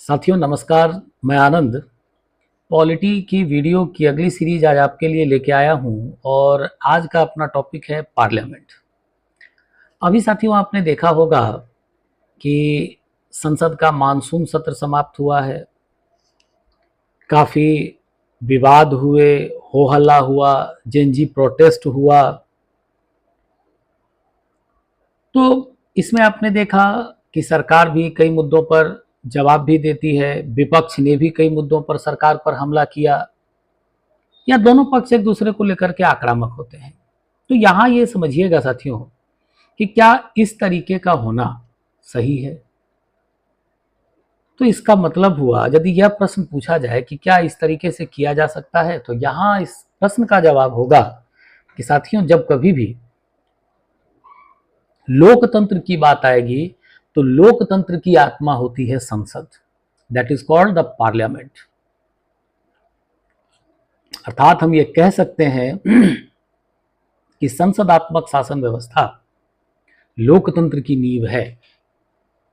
साथियों नमस्कार। मैं आनंद पॉलिटी की वीडियो की अगली सीरीज आज आपके लिए लेके आया हूं और आज का अपना टॉपिक है पार्लियामेंट। अभी साथियों आपने देखा होगा कि संसद का मानसून सत्र समाप्त हुआ है। काफ़ी विवाद हुए, हो हल्ला हुआ, जेनजी प्रोटेस्ट हुआ। तो इसमें आपने देखा कि सरकार भी कई मुद्दों पर जवाब भी देती है, विपक्ष ने भी कई मुद्दों पर सरकार पर हमला किया, या दोनों पक्ष एक दूसरे को लेकर के आक्रामक होते हैं। तो यहां ये समझिएगा साथियों कि क्या इस तरीके का होना सही है। तो इसका मतलब हुआ, यदि यह प्रश्न पूछा जाए कि क्या इस तरीके से किया जा सकता है, तो यहां इस प्रश्न का जवाब होगा कि साथियों जब कभी भी लोकतंत्र की बात आएगी तो लोकतंत्र की आत्मा होती है संसद, that is called the parliament. अर्थात हम ये कह सकते हैं कि संसदात्मक शासन व्यवस्था लोकतंत्र की नींव है,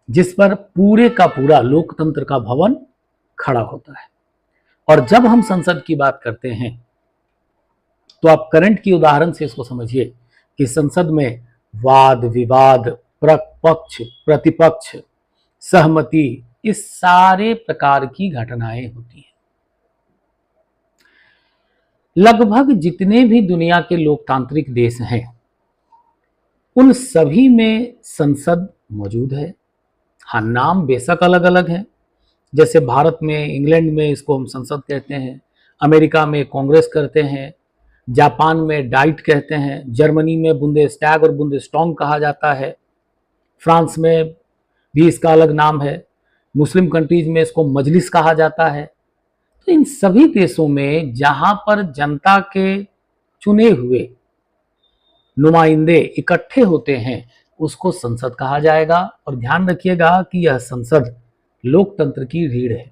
जिस पर पूरे का पूरा लोकतंत्र का भवन खड़ा होता है। और जब हम संसद की बात करते हैं तो आप करंट की उदाहरण से इसको समझिए कि संसद में वाद विवाद, पक्ष प्रतिपक्ष, सहमति, इस सारे प्रकार की घटनाएं होती हैं। लगभग जितने भी दुनिया के लोकतांत्रिक देश हैं उन सभी में संसद मौजूद है। हाँ, नाम बेशक अलग अलग है। जैसे भारत में, इंग्लैंड में इसको हम संसद कहते हैं, अमेरिका में कांग्रेस कहते हैं, जापान में डाइट कहते हैं, जर्मनी में बुंदेस्टैग और बुंदेस्टॉन्ग कहा जाता है, फ्रांस में भी इसका अलग नाम है, मुस्लिम कंट्रीज में इसको मजलिस कहा जाता है। तो इन सभी देशों में जहां पर जनता के चुने हुए नुमाइंदे इकट्ठे होते हैं उसको संसद कहा जाएगा। और ध्यान रखिएगा कि यह संसद लोकतंत्र की रीढ़ है।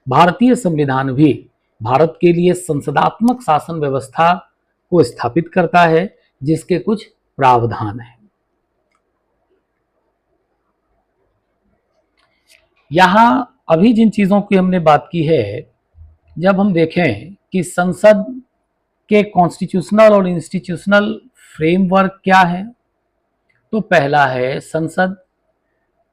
भारतीय संविधान भी भारत के लिए संसदात्मक शासन व्यवस्था को स्थापित करता है, जिसके कुछ प्रावधान हैं। यहां अभी जिन चीजों की हमने बात की है, जब हम देखें कि संसद के कॉन्स्टिट्यूशनल और इंस्टीट्यूशनल फ्रेमवर्क क्या है, तो पहला है संसद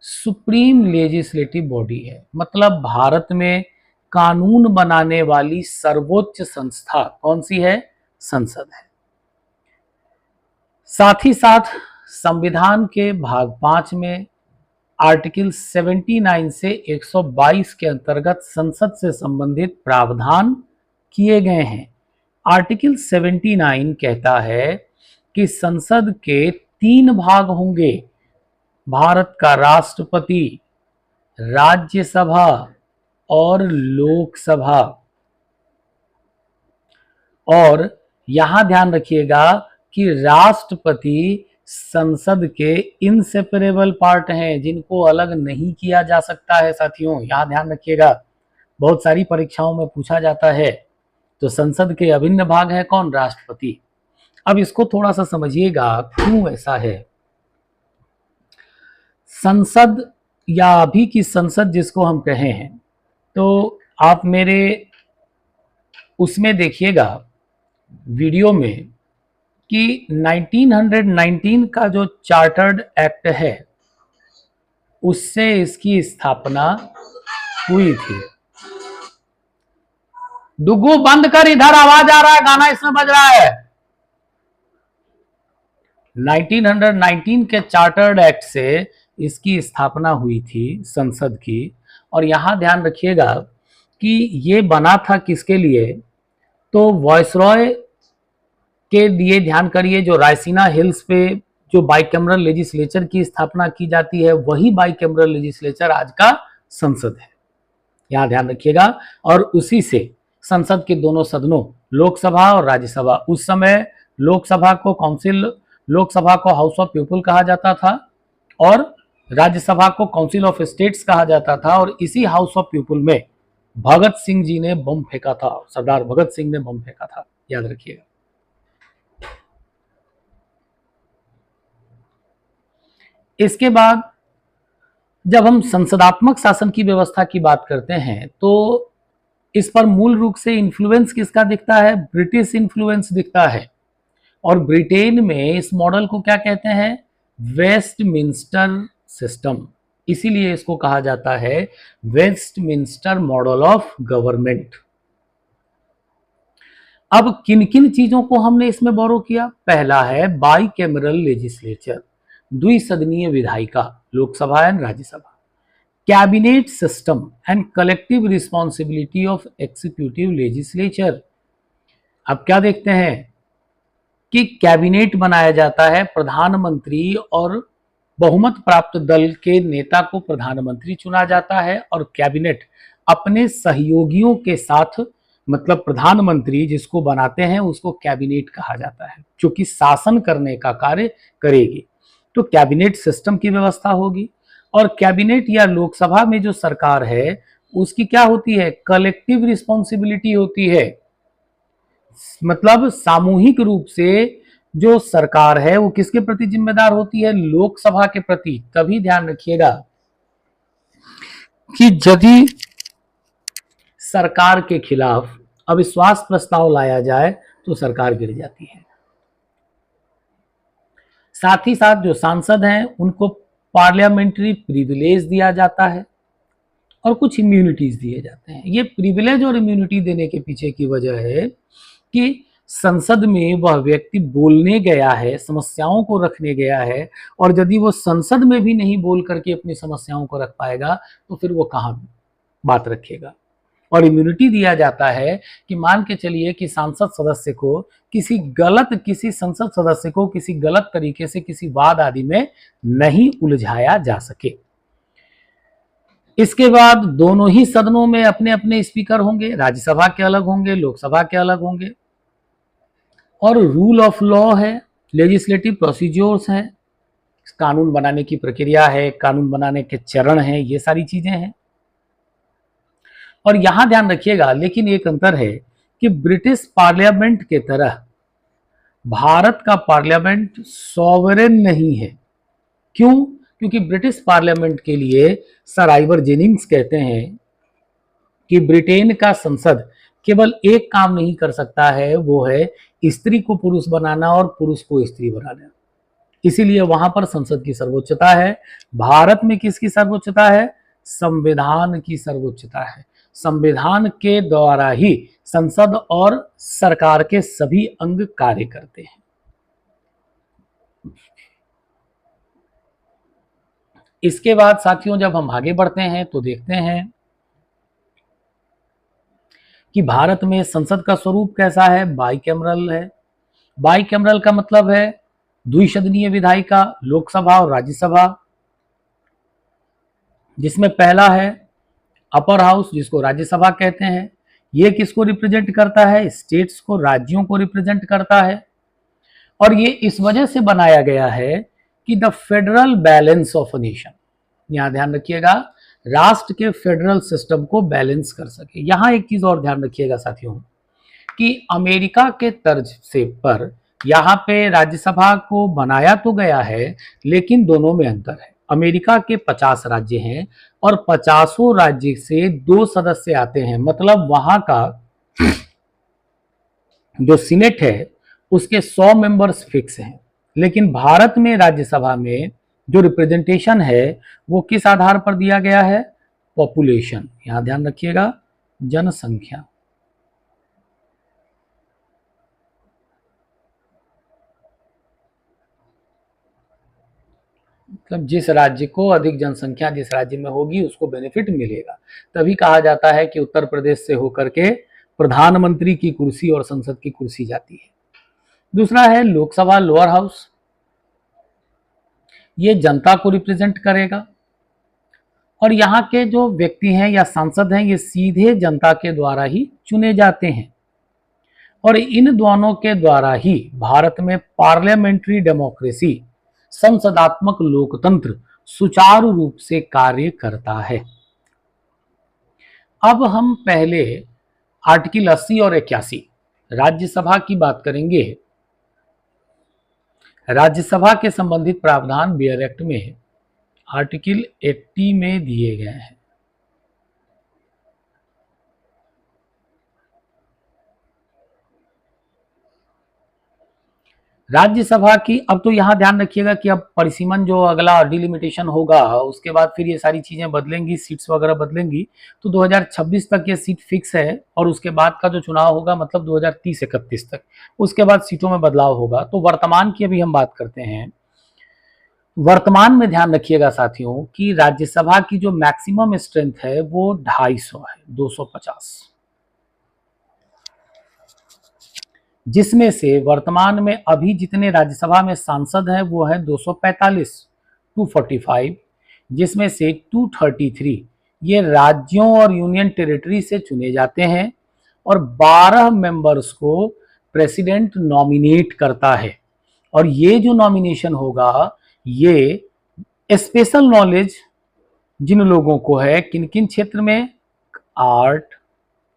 सुप्रीम लेजिस्लेटिव बॉडी है। मतलब भारत में कानून बनाने वाली सर्वोच्च संस्था कौन सी है? संसद है। साथ ही साथ संविधान के भाग 5 में आर्टिकल 79 से 122 के अंतर्गत संसद से संबंधित प्रावधान किए गए हैं। आर्टिकल 79 कहता है कि संसद के 3 भाग होंगे: भारत का राष्ट्रपति, राज्यसभा और लोकसभा। और यहां ध्यान रखिएगा कि राष्ट्रपति संसद के इनसेपरेबल पार्ट हैं, जिनको अलग नहीं किया जा सकता है। साथियों यहां ध्यान रखिएगा, बहुत सारी परीक्षाओं में पूछा जाता है। तो संसद के अभिन्न भाग है कौन? राष्ट्रपति। अब इसको थोड़ा सा समझिएगा क्यों ऐसा है। संसद या अभी की संसद जिसको हम कहे हैं, तो आप मेरे उसमें देखिएगा वीडियो में कि 1919 का जो चार्टर्ड एक्ट है उससे इसकी स्थापना हुई थी। डुगू बंद कर, इधर आवाज आ रहा है, गाना इसमें बज रहा है। 1919 के चार्टर्ड एक्ट से इसकी स्थापना हुई थी संसद की। और यहां ध्यान रखिएगा कि ये बना था किसके लिए? तो वॉइसरॉय के लिए। ध्यान करिए, जो रायसीना हिल्स पे जो बाइकैमरल लेजिस्लेचर की स्थापना की जाती है, वही बाइकैमरल लेजिस्लेचर आज का संसद है। यहां ध्यान रखिएगा। और उसी से संसद के दोनों सदनों, लोकसभा और राज्यसभा, उस समय लोकसभा को काउंसिल, लोकसभा को हाउस ऑफ पीपुल कहा जाता था और राज्यसभा को काउंसिल ऑफ स्टेट्स कहा जाता था। और इसी हाउस ऑफ पीपुल में भगत सिंह जी ने बम फेंका था, सरदार भगत सिंह ने बम फेंका था, याद रखिएगा। इसके बाद जब हम संसदात्मक शासन की व्यवस्था की बात करते हैं तो इस पर मूल रूप से इन्फ्लुएंस किसका दिखता है? ब्रिटिश इन्फ्लुएंस दिखता है। और ब्रिटेन में इस मॉडल को क्या कहते हैं? Westminster system. इसीलिए इसको कहा जाता है वेस्टमिंस्टर मॉडल ऑफ गवर्नमेंट। अब किन किन चीजों को हमने इसमें बोरो किया? पहला है बाई कैमरल लेजिस्लेचर, द्विसदनीय विधायिका, Lok Sabha and Rajya Sabha. Cabinet system and collective responsibility of executive legislature. अब क्या देखते हैं कि कैबिनेट बनाया जाता है, प्रधानमंत्री और बहुमत प्राप्त दल के नेता को प्रधानमंत्री चुना जाता है और कैबिनेट अपने सहयोगियों के साथ, मतलब प्रधानमंत्री जिसको बनाते हैं उसको कैबिनेट कहा जाता है, जो कि शासन करने का कार्य करेगी। तो कैबिनेट सिस्टम की व्यवस्था होगी। और कैबिनेट या लोकसभा में जो सरकार है उसकी क्या होती है? कलेक्टिव रिस्पॉन्सिबिलिटी होती है। मतलब सामूहिक रूप से जो सरकार है वो किसके प्रति जिम्मेदार होती है? लोकसभा के प्रति। तभी ध्यान रखिएगा कि यदि सरकार के खिलाफ अविश्वास प्रस्ताव लाया जाए तो सरकार गिर जाती है। साथ ही साथ जो सांसद हैं उनको पार्लियामेंट्री प्रिविलेज दिया जाता है और कुछ इम्यूनिटीज दिए जाते हैं। ये प्रिविलेज और इम्यूनिटी देने के पीछे की वजह है कि संसद में वह व्यक्ति बोलने गया है, समस्याओं को रखने गया है, और यदि वो संसद में भी नहीं बोल करके अपनी समस्याओं को रख पाएगा तो फिर वो कहाँ बात रखेगा। और इम्यूनिटी दिया जाता है कि मान के चलिए कि सांसद सदस्य को किसी संसद सदस्य को किसी गलत तरीके से किसी वाद आदि में नहीं उलझाया जा सके। इसके बाद दोनों ही सदनों में अपने अपने स्पीकर होंगे, राज्यसभा के अलग होंगे, लोकसभा के अलग होंगे। और रूल ऑफ लॉ है, लेजिस्लेटिव प्रोसीजर्स हैं, कानून बनाने की प्रक्रिया है, कानून बनाने के चरण हैं, ये सारी चीजें हैं। और यहां ध्यान रखिएगा, लेकिन एक अंतर है कि ब्रिटिश पार्लियामेंट के तरह भारत का पार्लियामेंट सॉवरेन नहीं है। क्यों? क्योंकि ब्रिटिश पार्लियामेंट के लिए सर आइवर जेनिंग्स कहते हैं कि ब्रिटेन का संसद केवल एक काम नहीं कर सकता है, वो है स्त्री को पुरुष बनाना और पुरुष को स्त्री बनाना। इसीलिए वहां पर संसद की सर्वोच्चता है। भारत में किसकी सर्वोच्चता है? संविधान की सर्वोच्चता है। संविधान के द्वारा ही संसद और सरकार के सभी अंग कार्य करते हैं। इसके बाद साथियों जब हम आगे बढ़ते हैं तो देखते हैं कि भारत में संसद का स्वरूप कैसा है? बाइकैमरल है। बाइकैमरल का मतलब है द्विसदनीय विधायिका, लोकसभा और राज्यसभा, जिसमें पहला है अपर हाउस जिसको राज्यसभा कहते हैं। ये किसको रिप्रेजेंट करता है? स्टेट्स को, राज्यों को रिप्रेजेंट करता है। और ये इस वजह से बनाया गया है कि the federal balance of a nation, यहां ध्यान रखिएगा, राष्ट्र के फेडरल सिस्टम को बैलेंस कर सके। यहां एक चीज और ध्यान रखिएगा साथियों कि अमेरिका के तर्ज से पर यहाँ पे राज्यसभा को बनाया तो गया है, लेकिन दोनों में अंतर है। अमेरिका के 50 राज्य हैं और 50 राज्य से 2 सदस्य आते हैं, मतलब वहां का जो सीनेट है उसके 100 मेंबर्स फिक्स हैं। लेकिन भारत में राज्यसभा में जो रिप्रेजेंटेशन है वो किस आधार पर दिया गया है? पॉपुलेशन। यहां ध्यान रखिएगा, जनसंख्या। मतलब जिस राज्य को अधिक जनसंख्या जिस राज्य में होगी उसको बेनिफिट मिलेगा। तभी कहा जाता है कि उत्तर प्रदेश से होकर के प्रधानमंत्री की कुर्सी और संसद की कुर्सी जाती है। दूसरा है लोकसभा, लोअर हाउस। ये जनता को रिप्रेजेंट करेगा और यहाँ के जो व्यक्ति हैं या सांसद हैं ये सीधे जनता के द्वारा ही चुने जाते हैं। और इन दोनों के द्वारा ही भारत में पार्लियामेंट्री डेमोक्रेसी, संसदात्मक लोकतंत्र सुचारू रूप से कार्य करता है। अब हम पहले आर्टिकल 80 और 81 राज्यसभा की बात करेंगे। राज्यसभा के संबंधित प्रावधान बियर एक्ट में आर्टिकल 80 में दिए गए हैं। राज्यसभा की, अब तो यहां ध्यान रखिएगा कि अब परिसीमन जो अगला डिलिमिटेशन होगा उसके बाद फिर ये सारी चीजें बदलेंगी, सीट्स वगैरह बदलेंगी, तो 2026 तक ये सीट फिक्स है और उसके बाद का जो चुनाव होगा मतलब 2030-31 तक, उसके बाद सीटों में बदलाव होगा। तो वर्तमान की अभी हम बात करते हैं। वर्तमान में ध्यान रखिएगा साथियों कि राज्यसभा की जो मैक्सिमम स्ट्रेंथ है वो 250 है, 250, जिसमें से वर्तमान में अभी जितने राज्यसभा में सांसद हैं वो है 245, 245, जिसमें से 233 ये राज्यों और यूनियन टेरिटरी से चुने जाते हैं और 12 मेंबर्स को प्रेसिडेंट नॉमिनेट करता है। और ये जो नॉमिनेशन होगा ये स्पेशल नॉलेज जिन लोगों को है, किन किन क्षेत्र में, आर्ट,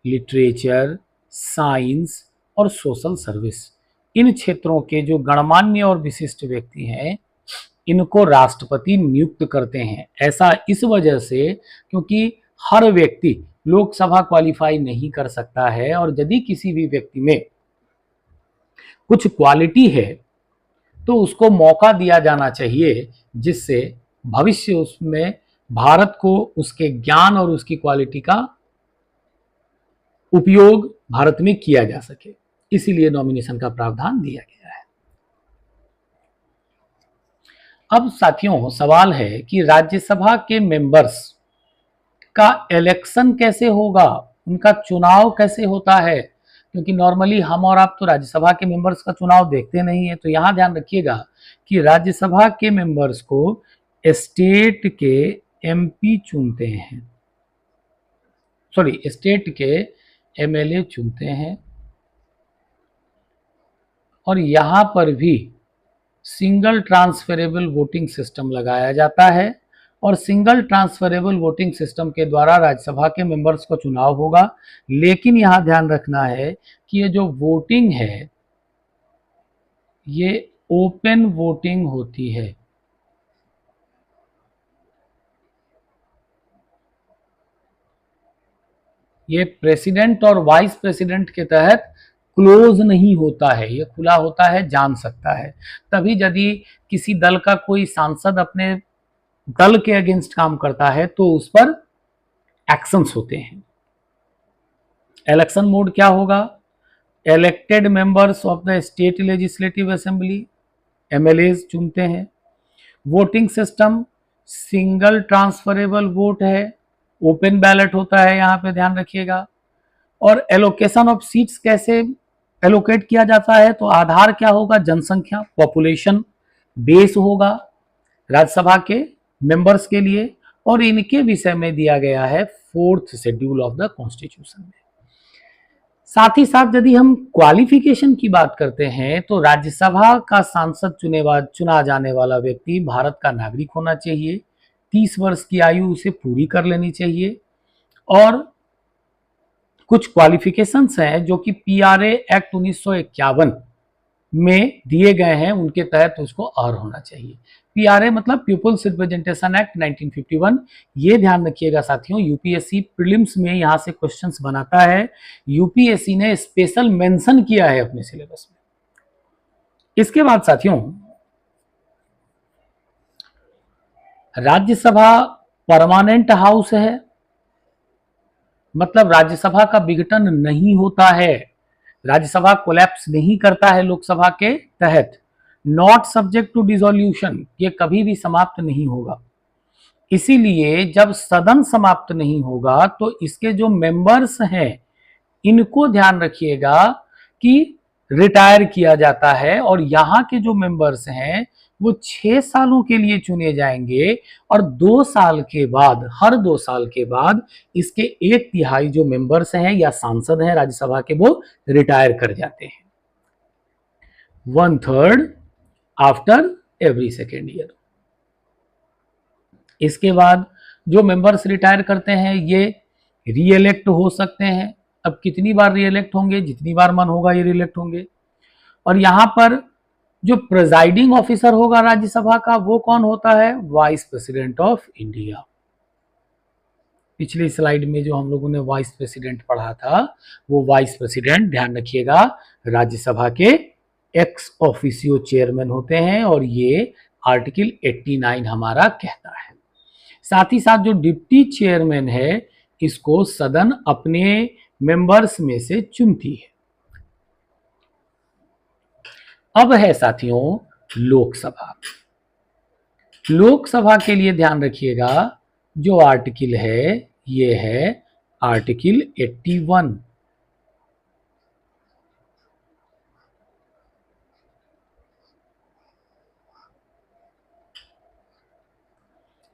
लिटरेचर, साइंस और सोशल सर्विस, इन क्षेत्रों के जो गणमान्य और विशिष्ट व्यक्ति हैं इनको राष्ट्रपति नियुक्त करते हैं। ऐसा इस वजह से क्योंकि हर व्यक्ति लोकसभा क्वालिफाई नहीं कर सकता है और यदि किसी भी व्यक्ति में कुछ क्वालिटी है तो उसको मौका दिया जाना चाहिए जिससे भविष्य उसमें भारत को उसके ज्ञान और उसकी क्वालिटी का उपयोग भारत में किया जा सके, इसीलिए नॉमिनेशन का प्रावधान दिया गया है। अब साथियों सवाल है कि राज्यसभा के मेंबर्स का इलेक्शन कैसे होगा, उनका चुनाव कैसे होता है, क्योंकि नॉर्मली हम और आप तो राज्यसभा के मेंबर्स का चुनाव देखते नहीं है। तो यहां ध्यान रखिएगा कि राज्यसभा के मेंबर्स को स्टेट के एमपी चुनते हैं, सॉरी स्टेट के एमएलए चुनते हैं और यहां पर भी सिंगल ट्रांसफरेबल वोटिंग सिस्टम लगाया जाता है और सिंगल ट्रांसफरेबल वोटिंग सिस्टम के द्वारा राज्यसभा के मेंबर्स का चुनाव होगा। लेकिन यहां ध्यान रखना है कि ये जो वोटिंग है ये ओपन वोटिंग होती है। ये प्रेसिडेंट और वाइस प्रेसिडेंट के तहत क्लोज नहीं होता है, ये खुला होता है, जान सकता है। तभी यदि किसी दल का कोई सांसद अपने दल के अगेंस्ट काम करता है तो उस पर एक्शंस होते हैं। इलेक्शन मोड क्या होगा, elected members of the state legislative assembly MLAs चुनते हैं। Voting system single transferable vote है, ओपन बैलेट होता है, यहां पे ध्यान रखिएगा। और एलोकेशन ऑफ सीट्स कैसे एलोकेट किया जाता है, तो आधार क्या होगा, जनसंख्या, पॉपुलेशन बेस होगा राज्यसभा के मेंबर्स के लिए और इनके विषय में दिया गया है 4th schedule of the constitution में। साथ ही साथ यदि हम क्वालिफिकेशन की बात करते हैं तो राज्यसभा का सांसद चुना जाने वाला व्यक्ति भारत का नागरिक होना चाहिए, 30 वर्ष की आयु उसे पूरी कर लेनी चाहिए और कुछ क्वालिफिकेशंस हैं जो कि पीआरए एक्ट 1951 में दिए गए हैं, उनके तहत उसको अर्ह होना चाहिए। पीआरए मतलब पीपुल्स रिप्रेजेंटेशन एक्ट 1951, ये ध्यान रखिएगा साथियों। यूपीएससी प्रीलिम्स में यहां से क्वेश्चंस बनाता है, यूपीएससी ने स्पेशल मेंशन किया है अपने सिलेबस में। इसके बाद साथियों राज्यसभा परमानेंट हाउस है, मतलब राज्यसभा का विघटन नहीं होता है, राज्यसभा कोलैप्स नहीं करता है लोकसभा के तहत। नॉट सब्जेक्ट टू डिसोल्यूशन, ये कभी भी समाप्त नहीं होगा। इसीलिए जब सदन समाप्त नहीं होगा तो इसके जो मेंबर्स हैं इनको ध्यान रखिएगा कि रिटायर किया जाता है और यहाँ के जो मेंबर्स हैं वो 6 सालों के लिए चुने जाएंगे और 2 साल के बाद, हर 2 साल के बाद इसके 1/3 जो मेंबर्स हैं या सांसद हैं राज्यसभा के वो रिटायर कर जाते हैं, 1/3 आफ्टर एवरी सेकेंड ईयर। इसके बाद जो मेंबर्स रिटायर करते हैं ये रीइलेक्ट हो सकते हैं। अब कितनी बार रीइलेक्ट होंगे, जितनी बार मन होगा ये रीइलेक्ट होंगे। और यहां पर जो प्रिजाइडिंग ऑफिसर होगा राज्यसभा का वो कौन होता है? Vice president of India. पिछली स्लाइड में जो हम लोगों ने वाइस प्रेसिडेंट पढ़ा था, वो वाइस प्रेसिडेंट, ध्यान रखिएगा, राज्यसभा के एक्स ऑफिसियो चेयरमैन होते हैं, और ये आर्टिकल 89 हमारा कहता है। साथ ही साथ जो डिप्टी चेयरमैन है, इसको सदन अपने मेंबर्स में से चुनती है। अब है साथियों लोकसभा। लोकसभा के लिए ध्यान रखिएगा, जो आर्टिकल है ये है आर्टिकल 81।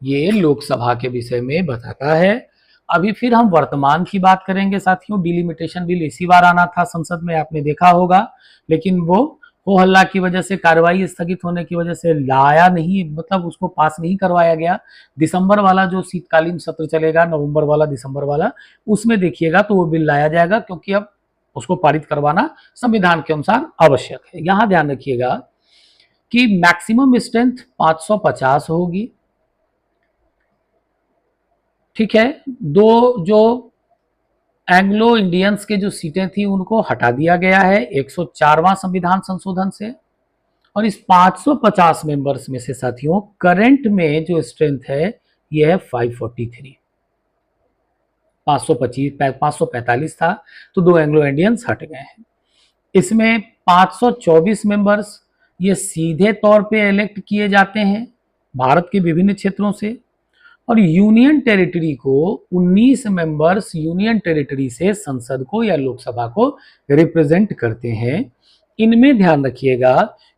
ये लोकसभा के विषय में बताता है। अभी फिर हम वर्तमान की बात करेंगे साथियों। डिलिमिटेशन बिल इसी बार आना था संसद में, आपने देखा होगा, लेकिन वो हो हल्ला की वजह से, कार्रवाई स्थगित होने की वजह से लाया नहीं, मतलब उसको पास नहीं करवाया गया। दिसंबर वाला जो शीतकालीन सत्र चलेगा, नवंबर वाला, दिसंबर वाला, उसमें देखिएगा तो वो बिल लाया जाएगा, क्योंकि अब उसको पारित करवाना संविधान के अनुसार आवश्यक है। यहां ध्यान रखिएगा कि मैक्सिमम स्ट्रेंथ 550 होगी, ठीक है। दो जो एंग्लो इंडियंस के जो सीटें थी उनको हटा दिया गया है 104वां संविधान संशोधन से, और इस 550 मेंबर्स में से साथियों करंट में जो स्ट्रेंथ है ये है 543। 545 था, तो दो एंग्लो इंडियंस हट गए हैं। इसमें 524 मेंबर्स ये सीधे तौर पे इलेक्ट किए जाते हैं भारत के विभिन्न क्षेत्रों से, और यूनियन टेरिटरी को 19 मेंबर्स यूनियन टेरिटरी से संसद को या लोकसभा को रिप्रेजेंट करते हैं। इनमें ध्यान रखिएगा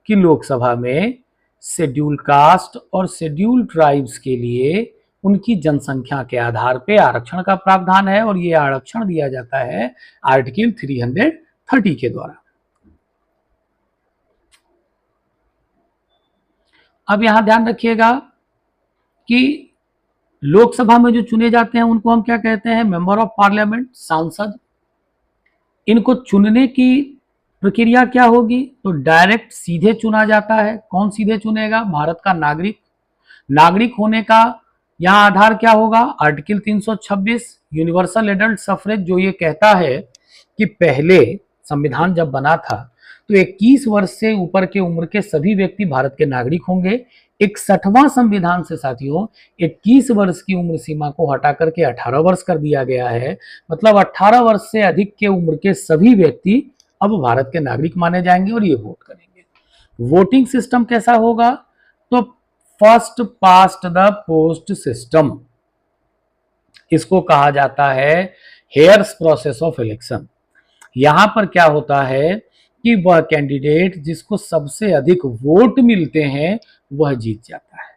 कि लोकसभा में शेड्यूल कास्ट और शेड्यूल ट्राइब्स के लिए उनकी जनसंख्या के आधार पर आरक्षण का प्रावधान है, और ये आरक्षण दिया जाता है आर्टिकल 330 के द्वारा। अब यहां ध्यान रखिएगा कि लोकसभा में जो चुने जाते हैं उनको हम क्या कहते हैं? मेंबर ऑफ पार्लियामेंट, सांसद। इनको चुनने की प्रक्रिया क्या होगी? तो डायरेक्ट सीधे चुना जाता है। कौन सीधे चुनेगा? भारत का नागरिक। नागरिक होने का यहाँ आधार क्या होगा? आर्टिकल 326 यूनिवर्सल एडल्ट सफरेज, जो ये कहता है कि पहले संविधान जब बना था तो 21 वर्ष से ऊपर के उम्र के सभी व्यक्ति भारत के नागरिक होंगे। 61वां संविधान से साथियों 21 वर्ष की उम्र सीमा को हटा करके 18 वर्ष कर दिया गया है। मतलब 18 वर्ष से अधिक के उम्र के सभी व्यक्ति अब भारत के नागरिक माने जाएंगे और ये वोट करेंगे। वोटिंग सिस्टम कैसा होगा? तो first past the post system, इसको कहा जाता है हेयर्स प्रोसेस ऑफ इलेक्शन। यहां पर क्या होता है कि वह कैंडिडेट जिसको सबसे अधिक वोट मिलते हैं वह जीत जाता है,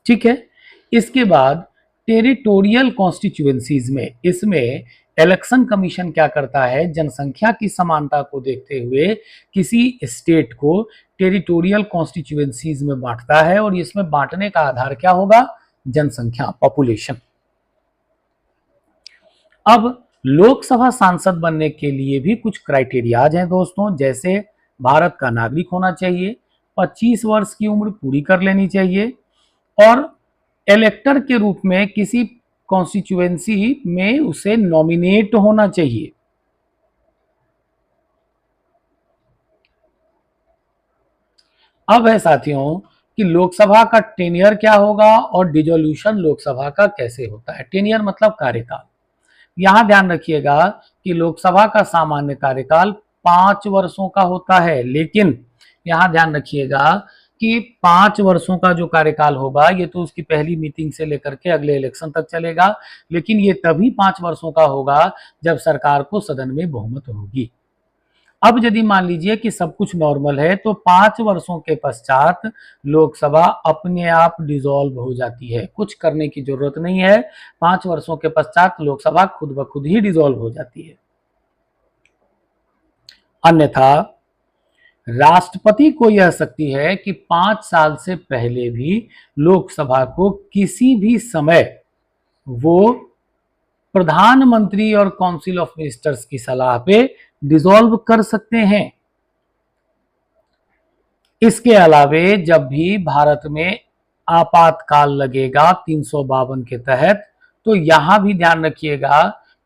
ठीक है। इसके बाद टेरिटोरियल कॉन्स्टिट्यूएंसीज में, इसमें इलेक्शन कमीशन क्या करता है? जनसंख्या की समानता को देखते हुए किसी स्टेट को टेरिटोरियल कॉन्स्टिट्यूएंसीज में बांटता है, और इसमें बांटने का आधार क्या होगा? जनसंख्या, पॉपुलेशन। अब लोकसभा सांसद बनने के लिए भी कुछ क्राइटेरियाज हैं दोस्तों, जैसे भारत का नागरिक होना चाहिए, 25 वर्ष की उम्र पूरी कर लेनी चाहिए, और इलेक्टर के रूप में किसी कॉन्स्टिट्यूएंसी में उसे नॉमिनेट होना चाहिए। अब है साथियों कि लोकसभा का टेनियर क्या होगा और डिसोल्यूशन लोकसभा का कैसे होता है। टेनियर मतलब कार्यकाल। यहां ध्यान रखिएगा कि लोकसभा का सामान्य कार्यकाल 5 वर्षों का होता है, लेकिन यहां ध्यान रखिएगा कि 5 वर्षों का जो कार्यकाल होगा ये तो उसकी पहली मीटिंग से लेकर के अगले इलेक्शन तक चलेगा, लेकिन ये तभी 5 वर्षों का होगा जब सरकार को सदन में बहुमत होगी। अब यदि मान लीजिए कि सब कुछ नॉर्मल है तो 5 वर्षों के पश्चात लोकसभा अपने आप डिसॉल्व हो जाती है, कुछ करने की जरूरत नहीं है। 5 वर्षों के पश्चात लोकसभा खुद ब खुद ही डिसॉल्व हो जाती है। अन्यथा राष्ट्रपति को यह शक्ति है कि 5 साल से पहले भी लोकसभा को किसी भी समय वो प्रधानमंत्री और काउंसिल ऑफ मिनिस्टर्स की सलाह पे डिसॉल्व कर सकते हैं। इसके अलावे जब भी भारत में आपातकाल लगेगा 352 के तहत, तो यहां भी ध्यान रखिएगा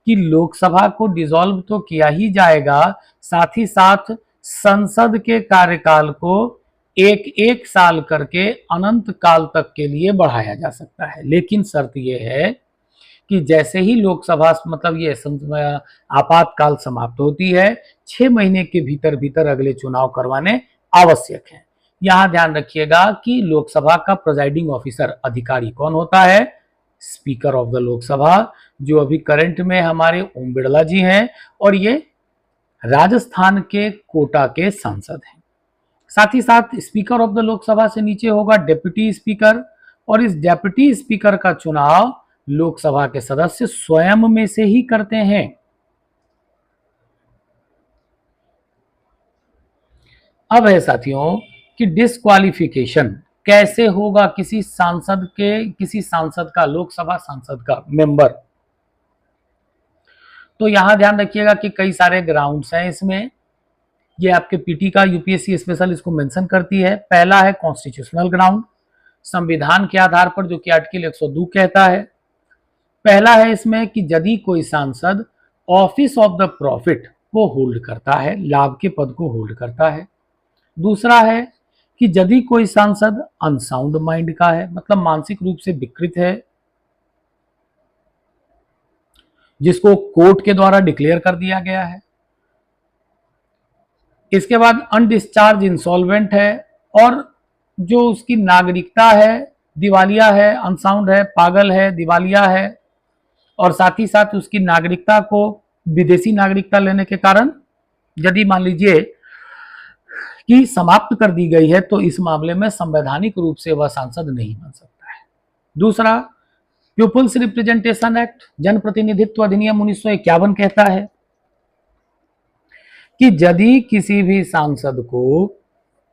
कि लोकसभा को डिसॉल्व तो किया ही जाएगा, साथ ही साथ संसद के कार्यकाल को एक एक साल करके अनंत काल तक के लिए बढ़ाया जा सकता है। लेकिन शर्त यह है कि जैसे ही लोकसभा मतलब ये आपातकाल समाप्त होती है, 6 महीने के भीतर भीतर अगले चुनाव करवाने आवश्यक है। यहां ध्यान रखिएगा कि लोकसभा का प्रिजाइडिंग ऑफिसर अधिकारी कौन होता है? स्पीकर ऑफ द लोकसभा, जो अभी करंट में हमारे ओम बिड़ला जी हैं, और ये राजस्थान के कोटा के सांसद हैं। साथ ही साथ स्पीकर ऑफ द लोकसभा से नीचे होगा डेप्यूटी स्पीकर, और इस डेप्यूटी स्पीकर का चुनाव लोकसभा के सदस्य स्वयं में से ही करते हैं। अब है साथियों कि डिस्क्वालिफिकेशन कैसे होगा किसी सांसद का, लोकसभा सांसद का मेंबर। तो यहां ध्यान रखिएगा कि कई सारे ग्राउंड्स हैं इसमें। ये आपके पीटी का यूपीएससी स्पेशल इसको मेंशन करती है। पहला है कॉन्स्टिट्यूशनल ग्राउंड, संविधान के आधार पर, जो कि आर्टिकल 102 कहता है। पहला है इसमें कि यदि कोई सांसद ऑफिस ऑफ द प्रॉफिट को होल्ड करता है, लाभ के पद को होल्ड करता है। दूसरा है कि यदि कोई सांसद अनसाउंड माइंड का है, मतलब मानसिक रूप से विकृत है, जिसको कोर्ट के द्वारा डिक्लेयर कर दिया गया है। इसके बाद अनडिस्चार्ज इंसॉल्वेंट है, और जो उसकी नागरिकता है दिवालिया है, अनसाउंड है, पागल है, दिवालिया है, और साथ ही साथ उसकी नागरिकता को विदेशी नागरिकता लेने के कारण यदि मान लीजिए कि समाप्त कर दी गई है, तो इस मामले में संवैधानिक रूप से वह सांसद नहीं बन सकता है। दूसरा, पीपुल्स रिप्रेजेंटेशन एक्ट, जनप्रतिनिधित्व अधिनियम 1951 कहता है कि यदि किसी भी सांसद को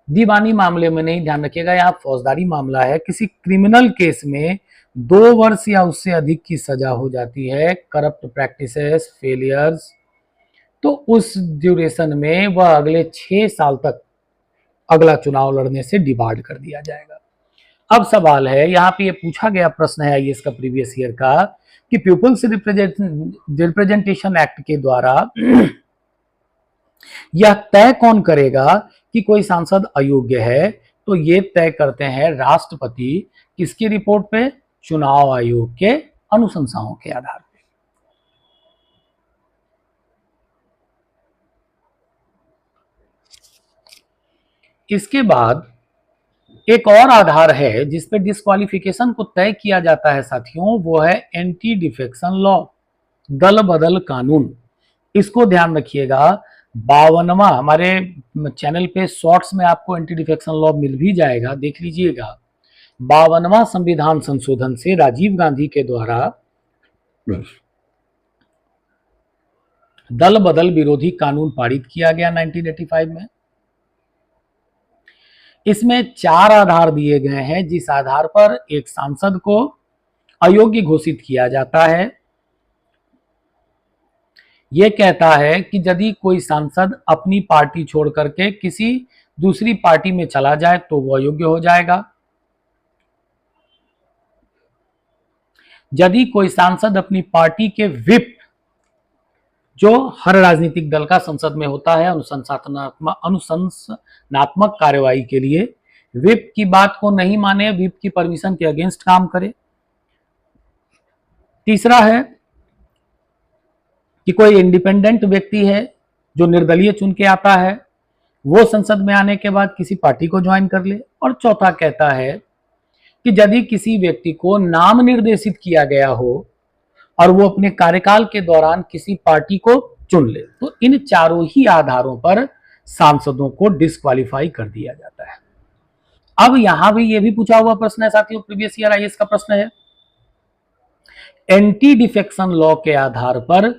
दीवानी मामले में नहीं, ध्यान रखिएगा यहां फौजदारी मामला है, किसी क्रिमिनल केस में 2 वर्ष या उससे अधिक की सजा हो जाती है, करप्ट प्रैक्टिसेस, फेलियर्स, तो उस ड्यूरेशन में वह अगले 6 साल तक अगला चुनाव लड़ने से डिबार्ड कर दिया जाएगा। अब सवाल है, यहाँ पे ये पूछा गया प्रश्न है आईएएस का प्रीवियस ईयर का, कि पीपुल्स रिप्रेजेंटेशन एक्ट के द्वारा यह तय कौन करेगा कि कोई सांसद अयोग्य है? तो ये तय करते हैं राष्ट्रपति, किसकी रिपोर्ट पे? चुनाव आयोग के अनुशंसाओं के आधार पर। इसके बाद एक और आधार है जिस पे डिस्क्वालिफिकेशन को तय किया जाता है साथियों, वो है एंटी डिफेक्शन लॉ, दल बदल कानून। इसको ध्यान रखिएगा, 52वां, हमारे चैनल पे शॉर्ट्स में आपको एंटी डिफेक्शन लॉ मिल भी जाएगा, देख लीजिएगा। 52वां संविधान संशोधन से राजीव गांधी के द्वारा दल बदल विरोधी कानून पारित किया गया 1985 में। इसमें 4 आधार दिए गए हैं जिस आधार पर एक सांसद को अयोग्य घोषित किया जाता है। यह कहता है कि यदि कोई सांसद अपनी पार्टी छोड़ करके किसी दूसरी पार्टी में चला जाए तो वह अयोग्य हो जाएगा। यदि कोई सांसद अपनी पार्टी के व्हिप, जो हर राजनीतिक दल का संसद में होता है अनुशासनात्मक कार्यवाही के लिए, व्हिप की बात को नहीं माने, व्हिप की परमिशन के अगेंस्ट काम करे। तीसरा है कि कोई इंडिपेंडेंट व्यक्ति है जो निर्दलीय चुन के आता है, वो संसद में आने के बाद किसी पार्टी को ज्वाइन कर ले। और चौथा कहता है कि यदि किसी व्यक्ति को नाम निर्देशित किया गया हो और वो अपने कार्यकाल के दौरान किसी पार्टी को चुन ले, तो इन चारों ही आधारों पर सांसदों को डिस्क्वालीफाई कर दिया जाता है। अब यहां भी ये भी पूछा हुआ प्रश्न है साथियों, प्रीवियस ईयर आईएएस का प्रश्न है, एंटी डिफेक्शन लॉ के आधार पर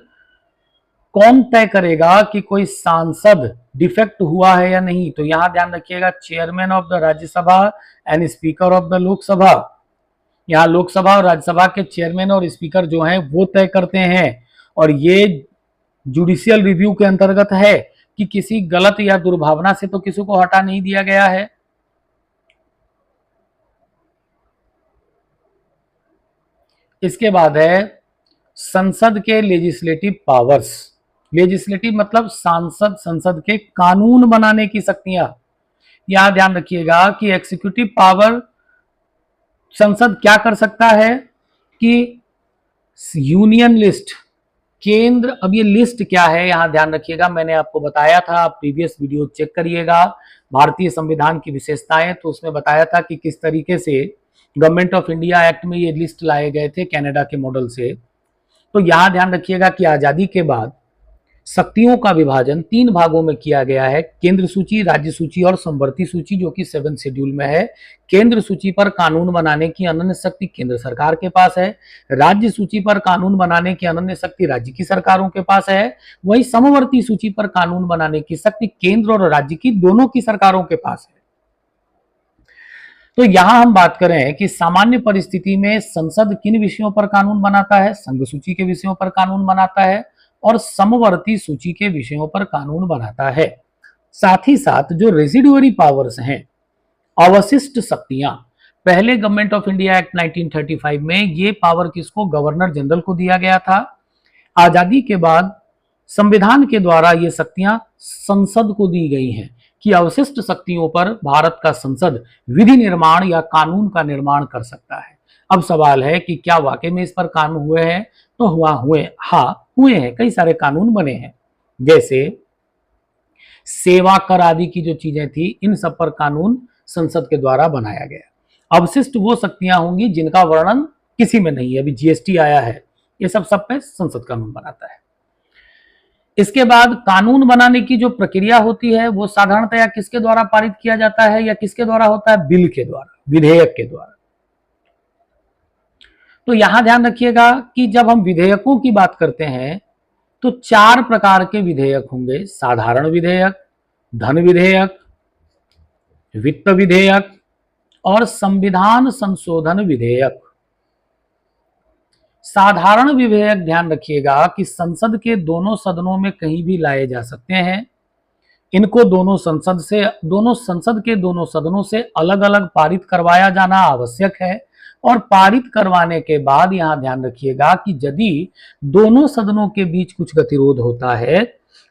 कौन तय करेगा कि कोई सांसद डिफेक्ट हुआ है या नहीं? तो यहां ध्यान रखिएगा, chairman of the Rajya Sabha and speaker of the Lok Sabha. यहाँ लोकसभा और राज्यसभा के चेयरमैन और स्पीकर जो हैं वो तय करते हैं, और ये जुडिशियल रिव्यू के अंतर्गत है कि किसी गलत या दुर्भावना से तो किसी को हटा नहीं दिया गया है। इसके बाद है संसद के लेजिस्लेटिव पावर्स। लेजिस्लेटिव मतलब सांसद, संसद के कानून बनाने की शक्तियां। यहां ध्यान रखिएगा कि एग्जीक्यूटिव पावर संसद क्या कर सकता है कि यूनियन लिस्ट, केंद्र, अब ये लिस्ट क्या है यहां ध्यान रखिएगा, मैंने आपको बताया था, आप प्रीवियस वीडियो चेक करिएगा, भारतीय संविधान की विशेषताएं, तो उसमें बताया था कि किस तरीके से गवर्नमेंट ऑफ इंडिया एक्ट में ये लिस्ट लाए गए थे कनाडा के मॉडल से। तो यहां ध्यान रखिएगा कि आजादी के बाद शक्तियों का विभाजन 3 भागों में किया गया है, केंद्र सूची, राज्य सूची और समवर्ती सूची, जो कि 7 शेड्यूल में है। केंद्र सूची पर कानून बनाने की अनन्य शक्ति केंद्र सरकार के पास है, राज्य सूची पर कानून बनाने की अनन्य शक्ति राज्य की सरकारों के पास है, वही समवर्ती सूची पर कानून बनाने की शक्ति केंद्र और राज्य की दोनों की सरकारों के पास है। तो यहां हम बात करें कि सामान्य परिस्थिति में संसद किन विषयों पर कानून बनाता है, संघ सूची के विषयों पर कानून बनाता है और समवर्ती सूची के विषयों पर कानून बनाता है। साथ ही साथ जो रेसिडुअरी पावर्स हैं, अवशिष्ट शक्तियां, पहले गवर्नमेंट ऑफ इंडिया एक्ट 1935 में ये पावर किसको, गवर्नर जनरल को दिया गया था। आजादी के बाद संविधान के द्वारा ये शक्तियां संसद को दी गई हैं कि अवशिष्ट शक्तियों पर भारत का संसद विधि निर्माण या कानून का निर्माण कर सकता है। अब सवाल है कि क्या वाकई में इस पर कानून हुए हैं, तो हुए हैं, कई सारे कानून बने हैं, जैसे सेवा कर आदि की जो चीजें थी, इन सब पर कानून संसद के द्वारा बनाया गया। अवशिष्ट वो शक्तियां होंगी जिनका वर्णन किसी में नहीं है, अभी जीएसटी आया है, ये सब पे संसद कानून बनाता है। इसके बाद कानून बनाने की जो प्रक्रिया होती है वो साधारणतया किसके द्वारा पारित किया जाता है या किसके द्वारा होता है, बिल के द्वारा, विधेयक के द्वारा। तो यहां ध्यान रखिएगा कि जब हम विधेयकों की बात करते हैं तो 4 प्रकार के विधेयक होंगे, साधारण विधेयक, धन विधेयक, वित्त विधेयक और संविधान संशोधन विधेयक। साधारण विधेयक ध्यान रखिएगा कि संसद के दोनों सदनों में कहीं भी लाए जा सकते हैं, इनको दोनों संसद के दोनों सदनों से अलग अलग पारित करवाया जाना आवश्यक है। और पारित करवाने के बाद यहां ध्यान रखिएगा कि यदि दोनों सदनों के बीच कुछ गतिरोध होता है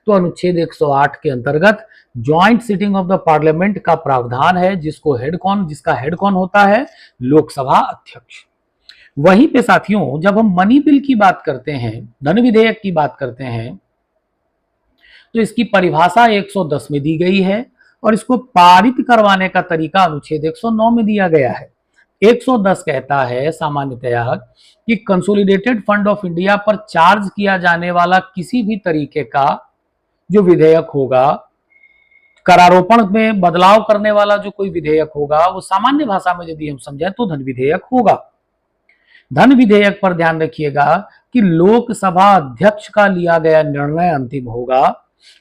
तो अनुच्छेद 108 के अंतर्गत joint sitting of the parliament का प्रावधान है, जिसका हेड कौन होता है, लोकसभा अध्यक्ष। वहीं पे साथियों, जब हम मनी बिल की बात करते हैं, धन विधेयक की बात करते हैं, तो इसकी परिभाषा 110 में दी गई है और इसको पारित करवाने का तरीका अनुच्छेद 109 में दिया गया है। 110 कहता है सामान्यतया कि कंसोलिडेटेड फंड ऑफ इंडिया पर चार्ज किया जाने वाला किसी भी तरीके का जो विधेयक होगा, करारोपण में बदलाव करने वाला जो कोई विधेयक होगा, वो सामान्य भाषा में यदि हम समझें तो धन विधेयक होगा। धन विधेयक पर ध्यान रखिएगा कि लोकसभा अध्यक्ष का लिया गया निर्णय अंतिम होगा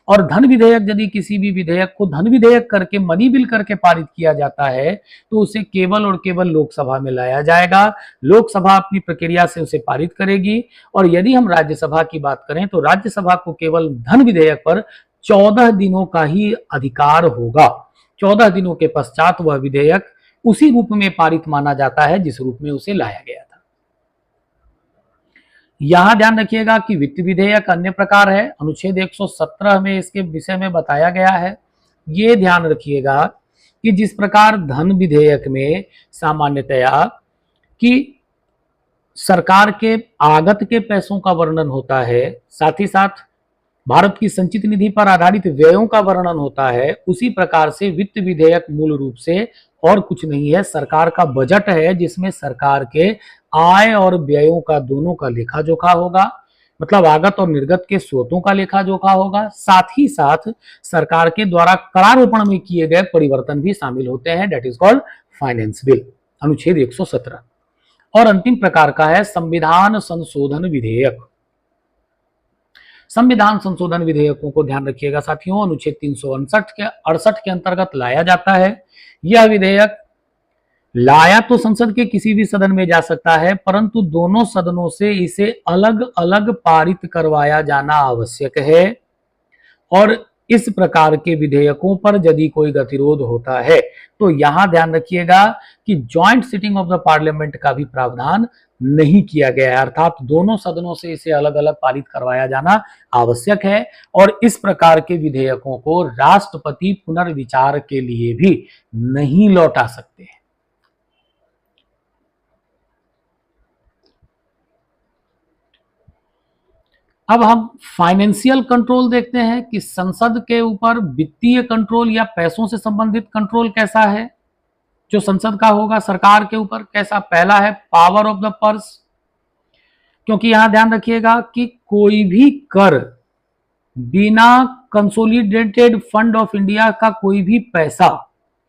और धन विधेयक, यदि किसी भी विधेयक को धन विधेयक करके, मनी बिल करके पारित किया जाता है तो उसे केवल और केवल लोकसभा में लाया जाएगा। लोकसभा अपनी प्रक्रिया से उसे पारित करेगी और यदि हम राज्यसभा की बात करें तो राज्यसभा को केवल धन विधेयक पर 14 दिनों का ही अधिकार होगा। 14 दिनों के पश्चात वह विधेयक उसी रूप में पारित माना जाता है जिस रूप में उसे लाया गया था। यहां ध्यान रखिएगा कि वित्त विधेयक अन्य प्रकार है, अनुच्छेद 117 में इसके विषय में बताया गया है। ये ध्यान रखिएगा कि जिस प्रकार धन विधेयक में सामान्यतया कि सरकार के आगत के पैसों का वर्णन होता है, साथ ही साथ भारत की संचित निधि पर आधारित व्ययों का वर्णन होता है, उसी प्रकार से वित्त विधेयक मूल रूप से और कुछ नहीं है, सरकार का बजट है जिसमें सरकार के आय और व्ययों का दोनों का लेखा जोखा होगा, मतलब आगत और निर्गत के स्रोतों का लेखा जोखा होगा। साथ ही साथ सरकार के द्वारा करारोपण में किए गए परिवर्तन भी शामिल होते हैं, that is called finance bill, अनुच्छेद 117। और अंतिम प्रकार का है संविधान संशोधन विधेयक। संविधान संशोधन विधेयकों को ध्यान रखिएगा साथियों, अनुच्छेद 368 के अंतर्गत लाया जाता है। यह विधेयक लाया तो संसद के किसी भी सदन में जा सकता है, परंतु दोनों सदनों से इसे अलग अलग पारित करवाया जाना आवश्यक है। और इस प्रकार के विधेयकों पर यदि कोई गतिरोध होता है तो यहां ध्यान रखिएगा कि joint sitting of the parliament का भी प्रावधान नहीं किया गया है, अर्थात दोनों सदनों से इसे अलग अलग पारित करवाया जाना आवश्यक है और इस प्रकार के विधेयकों को राष्ट्रपति पुनर्विचार के लिए भी नहीं लौटा सकते। अब हम फाइनेंशियल कंट्रोल देखते हैं कि संसद के ऊपर वित्तीय कंट्रोल या पैसों से संबंधित कंट्रोल कैसा है जो संसद का होगा सरकार के ऊपर कैसा। पहला है पावर ऑफ द पर्स, क्योंकि यहां ध्यान रखिएगा कि कोई भी कर बिना कंसोलिडेटेड फंड ऑफ इंडिया का कोई भी पैसा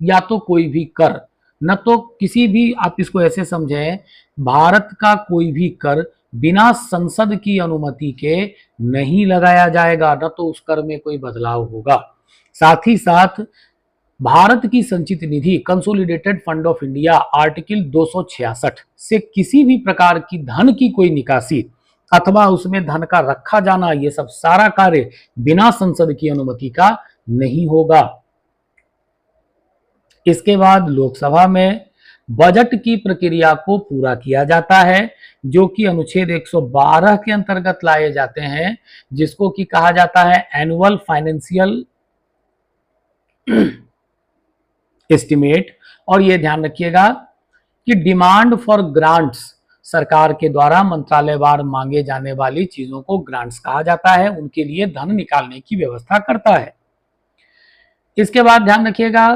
या तो कोई भी कर, न तो किसी भी, आप इसको ऐसे समझें, भारत का कोई भी कर बिना संसद की अनुमति के नहीं लगाया जाएगा, न तो उस कर में कोई बदलाव होगा। साथ ही साथ भारत की संचित निधि consolidated fund of India article 266 से किसी भी प्रकार की धन की कोई निकासी अथवा उसमें धन का रखा जाना, ये सब सारा कार्य बिना संसद की अनुमति का नहीं होगा। इसके बाद लोकसभा में बजट की प्रक्रिया को पूरा किया जाता है जो कि अनुच्छेद 112 के अंतर्गत लाए जाते हैं, जिसको कि कहा जाता है एनुअल फाइनेंशियल एस्टिमेट। और ये ध्यान रखिएगा कि डिमांड फॉर ग्रांट्स, सरकार के द्वारा मंत्रालयवार मांगे जाने वाली चीजों को ग्रांट्स कहा जाता है, उनके लिए धन निकालने की व्यवस्था करता है। इसके बाद ध्यान रखिएगा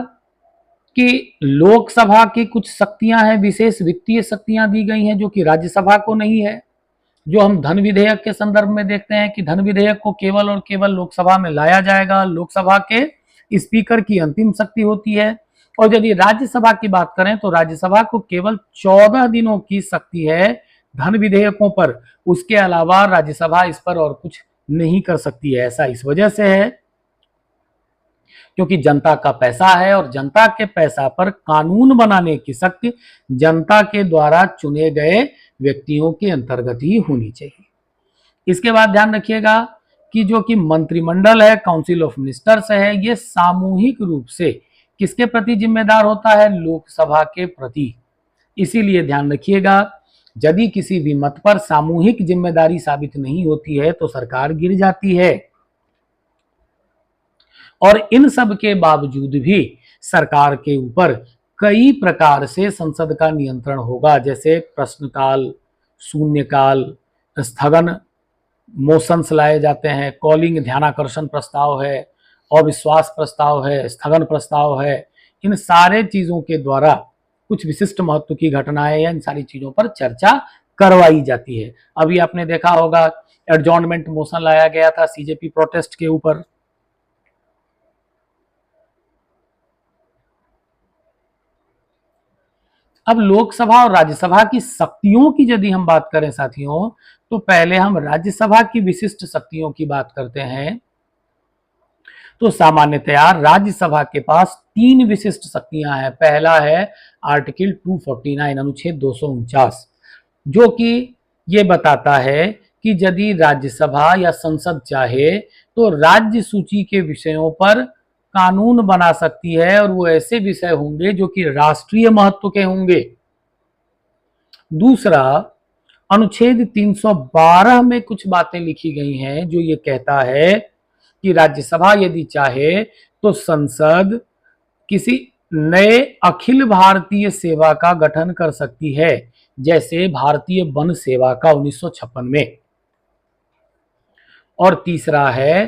कि लोकसभा की कुछ शक्तियां हैं, विशेष वित्तीय शक्तियां दी गई हैं जो कि राज्यसभा को नहीं है, जो हम धन विधेयक के संदर्भ में देखते हैं कि धन विधेयक को केवल और केवल लोकसभा में लाया जाएगा, लोकसभा के स्पीकर की अंतिम शक्ति होती है। और यदि राज्यसभा की बात करें तो राज्यसभा को केवल 14 दिनों की शक्ति है धन विधेयकों पर, उसके अलावा राज्यसभा इस पर और कुछ नहीं कर सकती है। ऐसा इस वजह से है क्योंकि जनता का पैसा है और जनता के पैसा पर कानून बनाने की शक्ति जनता के द्वारा चुने गए व्यक्तियों के अंतर्गत ही होनी चाहिए। इसके बाद ध्यान रखिएगा कि जो कि मंत्रिमंडल है, काउंसिल ऑफ मिनिस्टर्स है, ये सामूहिक रूप से किसके प्रति जिम्मेदार होता है? लोकसभा के प्रति। इसीलिए ध्यान रखिएगा यदि किसी भी मत पर सामूहिक जिम्मेदारी साबित नहीं होती है तो सरकार गिर जाती है। और इन सब के बावजूद भी सरकार के ऊपर कई प्रकार से संसद का नियंत्रण होगा, जैसे प्रश्नकाल, शून्यकाल, स्थगन मोशंस लाए जाते हैं, कॉलिंग ध्यानाकर्षण प्रस्ताव है, अविश्वास प्रस्ताव है, स्थगन प्रस्ताव है। इन सारे चीजों के द्वारा कुछ विशिष्ट महत्व की घटनाएं या इन सारी चीजों पर चर्चा करवाई जाती है। अभी आपने देखा होगा एडजॉर्नमेंट मोशन लाया गया था सीजेपी प्रोटेस्ट के ऊपर। अब लोकसभा और राज्यसभा की शक्तियों की यदि हम बात करें साथियों, तो पहले हम राज्यसभा की विशिष्ट शक्तियों की बात करते हैं। तो सामान्यतया राज्यसभा के पास 3 विशिष्ट शक्तियां हैं। पहला है आर्टिकल 249 अनुच्छेद 249, जो कि ये बताता है कि यदि राज्यसभा या संसद चाहे तो राज्य सूची के विषयों पर कानून बना सकती है और वो ऐसे विषय होंगे जो कि राष्ट्रीय महत्व के होंगे। दूसरा, अनुच्छेद 312 में कुछ बातें लिखी गई हैं जो ये कहता है कि राज्यसभा यदि चाहे तो संसद किसी नए अखिल भारतीय सेवा का गठन कर सकती है, जैसे भारतीय वन सेवा का 1956 में। और तीसरा है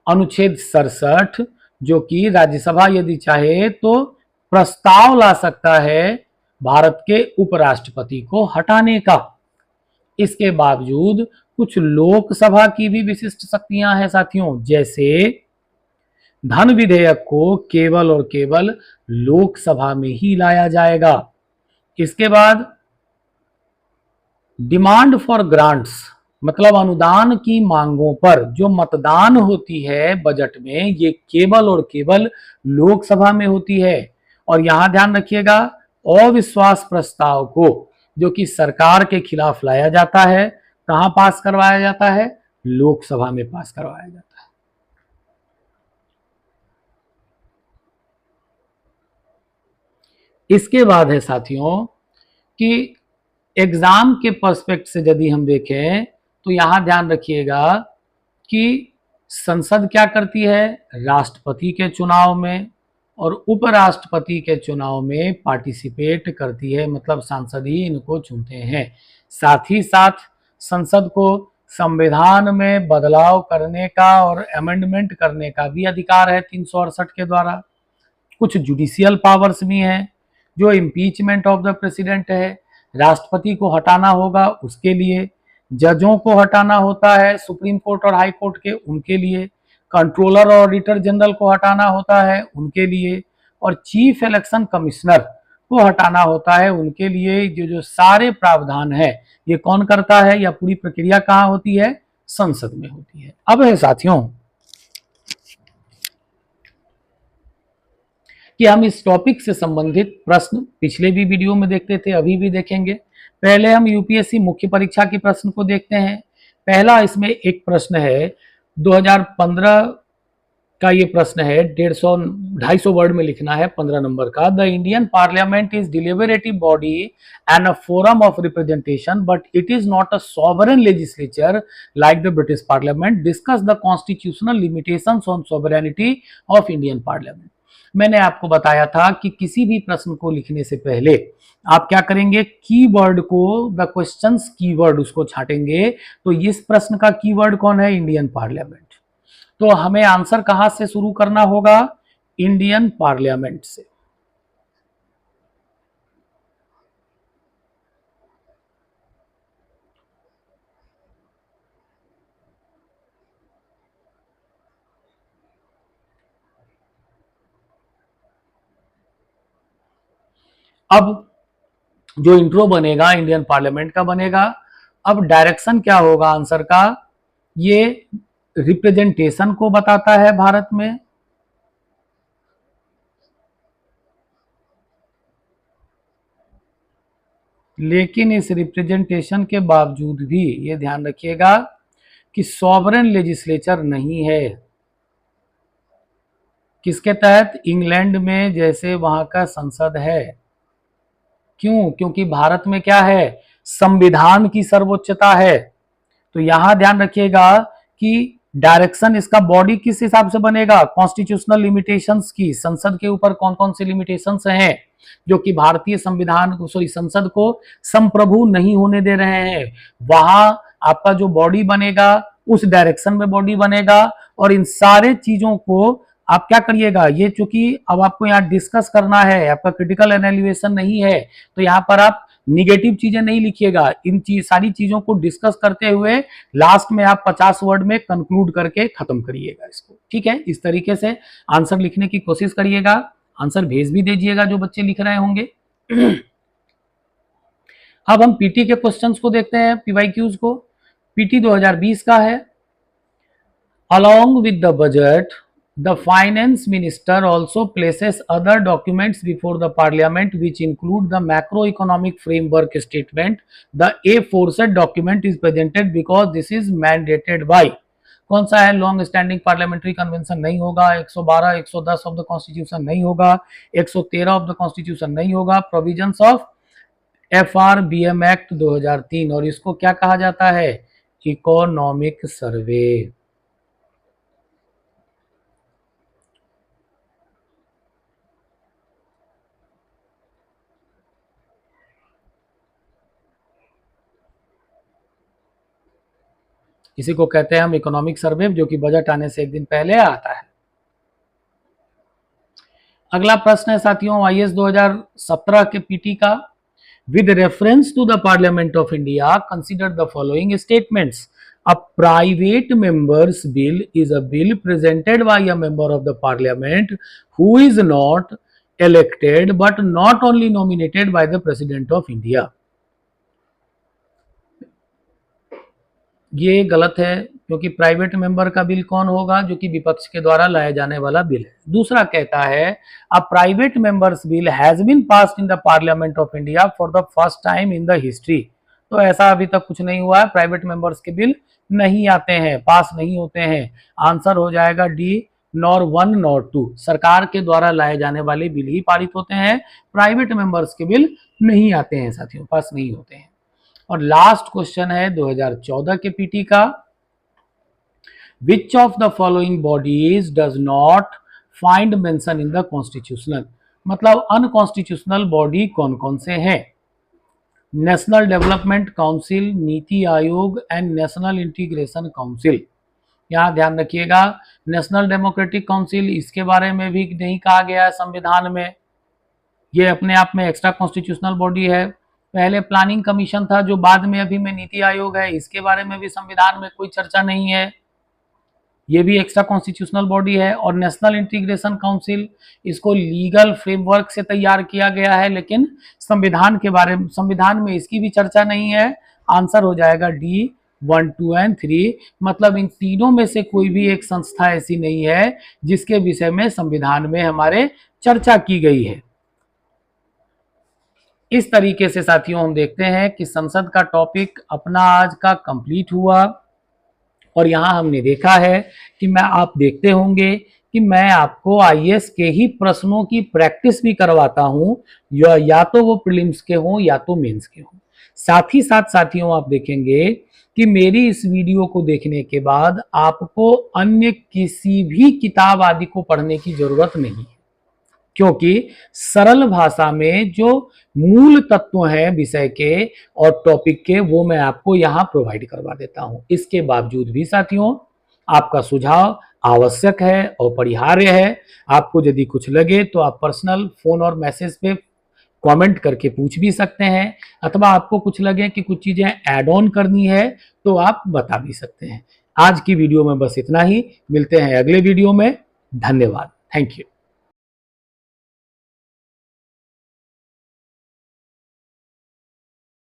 अनुच्छेद 67, जो कि राज्यसभा यदि चाहे तो प्रस्ताव ला सकता है भारत के उपराष्ट्रपति को हटाने का। इसके बावजूद कुछ लोकसभा की भी विशिष्ट शक्तियां हैं साथियों, जैसे धन विधेयक को केवल और केवल लोकसभा में ही लाया जाएगा। इसके बाद डिमांड फॉर ग्रांट्स, मतलब अनुदान की मांगों पर जो मतदान होती है बजट में, ये केवल और केवल लोकसभा में होती है। और यहां ध्यान रखिएगा अविश्वास प्रस्ताव को जो कि सरकार के खिलाफ लाया जाता है, कहां पास करवाया जाता है? लोकसभा में पास करवाया जाता है। इसके बाद है साथियों कि एग्जाम के पर्सपेक्ट से यदि हम देखें तो यहां ध्यान रखिएगा कि संसद क्या करती है, राष्ट्रपति के चुनाव में और उपराष्ट्रपति के चुनाव में पार्टिसिपेट करती है, मतलब सांसद ही इनको चुनते हैं। साथ ही साथ संसद को संविधान में बदलाव करने का और अमेंडमेंट करने का भी अधिकार है 368 के द्वारा। कुछ जुडिशियल पावर्स भी हैं, जो इम्पीचमेंट ऑफ द प्रेसिडेंट है, राष्ट्रपति को हटाना होगा उसके लिए, जजों को हटाना होता है सुप्रीम कोर्ट और हाई कोर्ट के उनके लिए, कंट्रोलर और ऑडिटर जनरल को हटाना होता है उनके लिए, और चीफ इलेक्शन कमिश्नर को हटाना होता है उनके लिए। जो सारे प्रावधान है ये कौन करता है, या पूरी प्रक्रिया कहाँ होती है, संसद में होती है। अब है साथियों कि हम इस टॉपिक से संबंधित प्रश्न पिछले भी वीडियो में देखते थे, अभी भी देखेंगे। पहले हम यूपीएससी मुख्य परीक्षा के प्रश्न को देखते हैं। पहला इसमें एक प्रश्न है 2015 का, ये प्रश्न है 250 वर्ड में लिखना है, 15 नंबर का। The Indian parliament is deliberative body and a forum of representation but it is not a sovereign legislature like the British parliament. Discuss the constitutional limitations on sovereignty of Indian parliament. मैंने आपको बताया था कि किसी भी प्रश्न को लिखने से पहले आप क्या करेंगे, कीवर्ड को, द क्वेश्चंस कीवर्ड उसको छाटेंगे। तो इस प्रश्न का कीवर्ड कौन है, इंडियन पार्लियामेंट। तो हमें आंसर कहां से शुरू करना होगा, इंडियन पार्लियामेंट से। अब जो इंट्रो बनेगा इंडियन पार्लियामेंट का बनेगा। अब डायरेक्शन क्या होगा आंसर का, ये रिप्रेजेंटेशन को बताता है भारत में, लेकिन इस रिप्रेजेंटेशन के बावजूद भी ये ध्यान रखिएगा कि सॉवरेन लेजिस्लेचर नहीं है। किसके तहत, इंग्लैंड में जैसे वहां का संसद है। क्यों, क्योंकि भारत में क्या है, संविधान की सर्वोच्चता है। तो यहां ध्यान रखिएगा कि डायरेक्शन इसका बॉडी किस हिसाब से बनेगा, कॉन्स्टिट्यूशनल लिमिटेशंस की, संसद के ऊपर कौन कौन से लिमिटेशंस हैं जो कि भारतीय संविधान को, सॉरी, संसद को संप्रभु नहीं होने दे रहे हैं। वहां आपका जो बॉडी बनेगा उस डायरेक्शन में बॉडी बनेगा। और इन सारे चीजों को आप क्या करिएगा, ये चूंकि अब आपको यहाँ डिस्कस करना है, आपका क्रिटिकल एनालिवेशन नहीं है, तो यहाँ पर आप निगेटिव चीजें नहीं लिखिएगा। इन सारी चीजों को डिस्कस करते हुए लास्ट में आप 50 वर्ड में कंक्लूड करके खत्म करिएगा इसको, ठीक है। इस तरीके से आंसर लिखने की कोशिश करिएगा। आंसर भेज भी दीजिएगा जो बच्चे लिख रहे होंगे। अब हम पीटी के क्वेश्चंस को देखते हैं, पीवाईक्यूज को। पीटी 2020 का है। Along with the budget, the finance minister also places other documents before the parliament which include the macroeconomic framework statement. The aforesaid document is presented because this is mandated by, कौन सा है, long standing parliamentary convention नहीं होगा, 112, 110 of the constitution नहीं होगा, 113 of the constitution नहीं होगा, provisions of FRBM act 2003, और इसको क्या कहा जाता है, इकोनॉमिक सर्वे। इसी को कहते हैं हम इकोनॉमिक सर्वे, जो कि बजट आने से एक दिन पहले आता है। अगला प्रश्न है साथियों आईएएस 2017 के पीटी का। With reference to the Parliament of India consider the following statements. A private members bill is a bill presented by a member of the Parliament who is not elected but not only nominated by the president of India। ये गलत है, क्योंकि private member का bill कौन होगा, जो कि विपक्ष के द्वारा लाया जाने वाला बिल है। दूसरा कहता है a private members bill has been passed in the Parliament of India for the first time in the history. तो ऐसा अभी तक कुछ नहीं हुआ है, प्राइवेट मेंबर्स के बिल नहीं आते हैं, पास नहीं होते हैं। आंसर हो जाएगा डी, नॉर 1 नॉर 2 सरकार के द्वारा लाए जाने वाले बिल ही पारित होते हैं, प्राइवेट मेंबर्स के बिल नहीं आते हैं साथियों, पास नहीं होते हैं। और लास्ट क्वेश्चन है 2014 के पीटी का, which of the following bodies does not find mention in the constitutional, मतलब अनकॉन्स्टिट्यूशनल बॉडी कौन कौन से हैं? National development council, NITI Aayog and national integration council. यहाँ ध्यान रखिएगा, नेशनल डेमोक्रेटिक काउंसिल, इसके बारे में भी नहीं कहा गया है संविधान में, ये अपने आप में एक्स्ट्रा कॉन्स्टिट्यूशनल बॉडी है। पहले प्लानिंग कमीशन था जो बाद में अभी में नीति आयोग है, इसके बारे में भी संविधान में कोई चर्चा नहीं है, ये भी एक्स्ट्रा कॉन्स्टिट्यूशनल बॉडी है। और नेशनल इंटीग्रेशन काउंसिल, इसको लीगल फ्रेमवर्क से तैयार किया गया है, लेकिन संविधान में इसकी भी चर्चा नहीं है। आंसर हो जाएगा डी 1, 2 एंड 3, मतलब इन तीनों में से कोई भी एक संस्था ऐसी नहीं है जिसके विषय में संविधान में हमारे चर्चा की गई है। इस तरीके से साथियों हम देखते हैं कि संसद का टॉपिक अपना आज का कंप्लीट हुआ। और यहाँ हमने देखा है कि आप देखते होंगे कि मैं आपको आईएएस के ही प्रश्नों की प्रैक्टिस भी करवाता हूं, या तो वो प्रीलिम्स के हों या तो मेंस के हों। साथ ही साथ साथियों आप देखेंगे कि मेरी इस वीडियो को देखने के बाद आपको अन्य किसी भी किताब आदि को पढ़ने की जरूरत नहीं है, क्योंकि सरल भाषा में जो मूल तत्व हैं विषय के और टॉपिक के, वो मैं आपको यहाँ प्रोवाइड करवा देता हूँ। इसके बावजूद भी साथियों आपका सुझाव आवश्यक है और परिहार्य है। आपको यदि कुछ लगे तो आप पर्सनल फोन और मैसेज पे कमेंट करके पूछ भी सकते हैं, अथवा आपको कुछ लगे कि कुछ चीजें ऐड ऑन करनी है तो आप बता भी सकते हैं। आज की वीडियो में बस इतना ही, मिलते हैं अगले वीडियो में। धन्यवाद, थैंक यू।